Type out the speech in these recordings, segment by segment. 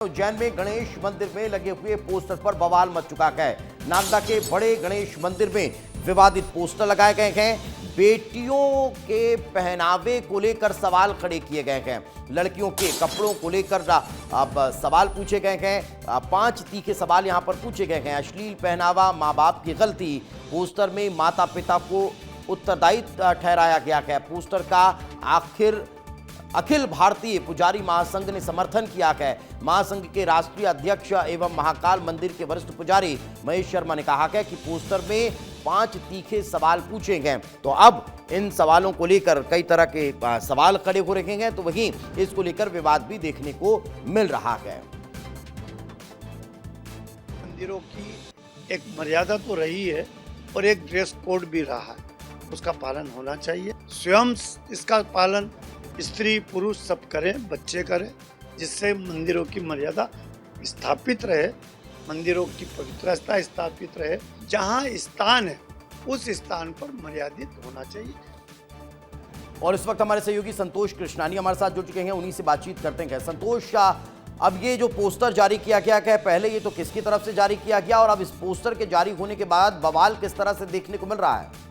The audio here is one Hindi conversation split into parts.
उज्जैन में गणेश मंदिर में लगे हुए पोस्टर पर बवाल मच चुका है। नागदा के बड़े गणेश मंदिर में विवादित पोस्टर लगाए गए हैं। बेटियों के पहनावे को लेकर सवाल खड़े किए गए हैं। लड़कियों के कपड़ों को लेकर अब सवाल पूछे गए हैं। 5 तीखे सवाल यहां पर पूछे गए हैं। अश्लील पहनावा, मां बाप की गलती। पोस्टर में माता पिता को उत्तरदायी ठहराया गया है। पोस्टर का आखिर अखिल भारतीय पुजारी महासंघ ने समर्थन किया है। महासंघ के राष्ट्रीय अध्यक्ष एवं महाकाल मंदिर के वरिष्ठ पुजारी महेश शर्मा ने कहा है कि पोस्टर में 5 तीखे सवाल पूछे गए, तो अब इन सवालों को लेकर कई तरह के सवाल खड़े हो रखे हैं, तो वहीं इसको लेकर विवाद भी देखने को मिल रहा है। मंदिरों की एक मर्यादा तो रही है और एक ड्रेस कोड भी रहा है, उसका पालन होना चाहिए। स्वयं इसका पालन स्त्री पुरुष सब करें, बच्चे करें, जिससे मंदिरों की मर्यादा स्थापित रहे, मंदिरों की पवित्रता स्थापित रहे। जहाँ स्थान है उस स्थान पर मर्यादित होना चाहिए। और इस वक्त हमारे सहयोगी संतोष कृष्णानी हमारे साथ जुड़ चुके हैं, उन्हीं से बातचीत करते हैं। संतोष, अब ये जो पोस्टर जारी किया गया है, पहले ये तो किसकी तरफ से जारी किया गया और अब इस पोस्टर के जारी होने के बाद बवाल किस तरह से देखने को मिल रहा है?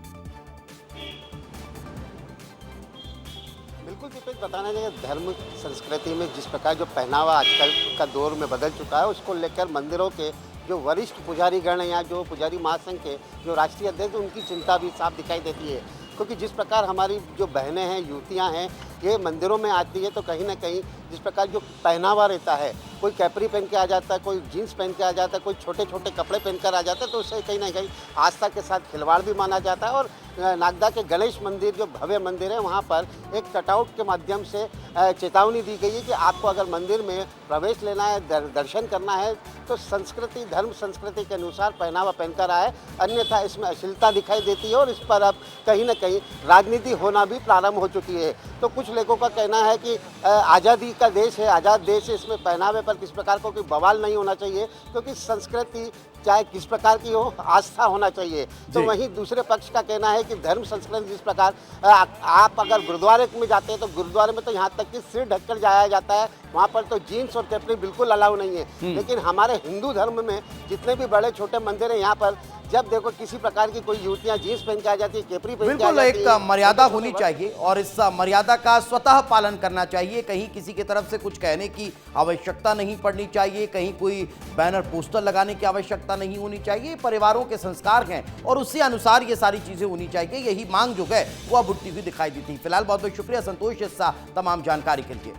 बिल्कुल दीपेश, बताना चाहिए धर्म संस्कृति में जिस प्रकार जो पहनावा आजकल का दौर में बदल चुका है, उसको लेकर मंदिरों के जो वरिष्ठ पुजारीगण हैं या जो पुजारी महासंघ के जो राष्ट्रीय अध्यक्ष, उनकी चिंता भी साफ दिखाई देती है। क्योंकि जिस प्रकार हमारी जो बहनें हैं, युवतियां हैं, ये मंदिरों में आती है तो कहीं ना कहीं जिस प्रकार जो पहनावा रहता है, कोई कैपरी पहन के आ जाता है, कोई जीन्स पहन के आ जाता है, कोई छोटे छोटे कपड़े पहनकर आ जाता है, तो उससे कहीं ना कहीं आस्था के साथ खिलवाड़ भी माना जाता है। और नागदा के गणेश मंदिर जो भव्य मंदिर है, वहाँ पर एक कटआउट के माध्यम से चेतावनी दी गई है कि आपको अगर मंदिर में प्रवेश लेना है, दर्शन करना है, तो संस्कृति धर्म संस्कृति के अनुसार पहनावा पहनकर आए, अन्यथा इसमें अश्लीलता दिखाई देती है। और इस पर अब कहीं ना कहीं राजनीति होना भी प्रारंभ हो चुकी है। तो कुछ लोगों का कहना है कि आज़ादी का देश है, आज़ाद देश है, इसमें पहनावे पर किस प्रकार को कोई बवाल नहीं होना चाहिए, क्योंकि संस्कृति चाहे किस प्रकार की हो, आस्था होना चाहिए। तो वहीं दूसरे पक्ष का कहना है कि धर्म संस्कृति जिस प्रकार आप अगर गुरुद्वारे में जाते हैं तो गुरुद्वारे में तो यहाँ तक कि सिर ढककर जाया जाता है, वहाँ पर तो जीन्स और कैपरी बिल्कुल अलाउ नहीं है। लेकिन हमारे हिंदू धर्म में जितने भी बड़े छोटे मंदिर हैं, यहाँ पर जब देखो किसी प्रकार की कोई युवतियाँ जीन्स पहन के आ जाती है, कैपरी पहन के आ जाती है, बिल्कुल एक मर्यादा होनी चाहिए और इस मर्यादा का स्वतः पालन करना चाहिए। कहीं किसी की तरफ से कुछ कहने की आवश्यकता नहीं पड़नी चाहिए, कहीं कोई बैनर पोस्टर लगाने की आवश्यकता नहीं होनी चाहिए। परिवारों के संस्कार हैं और उसी अनुसार ये सारी चीजें होनी चाहिए। यही मांग जो है वो अब उठती हुई दिखाई देती है। फिलहाल बहुत बहुत शुक्रिया संतोष इस तमाम जानकारी के लिए।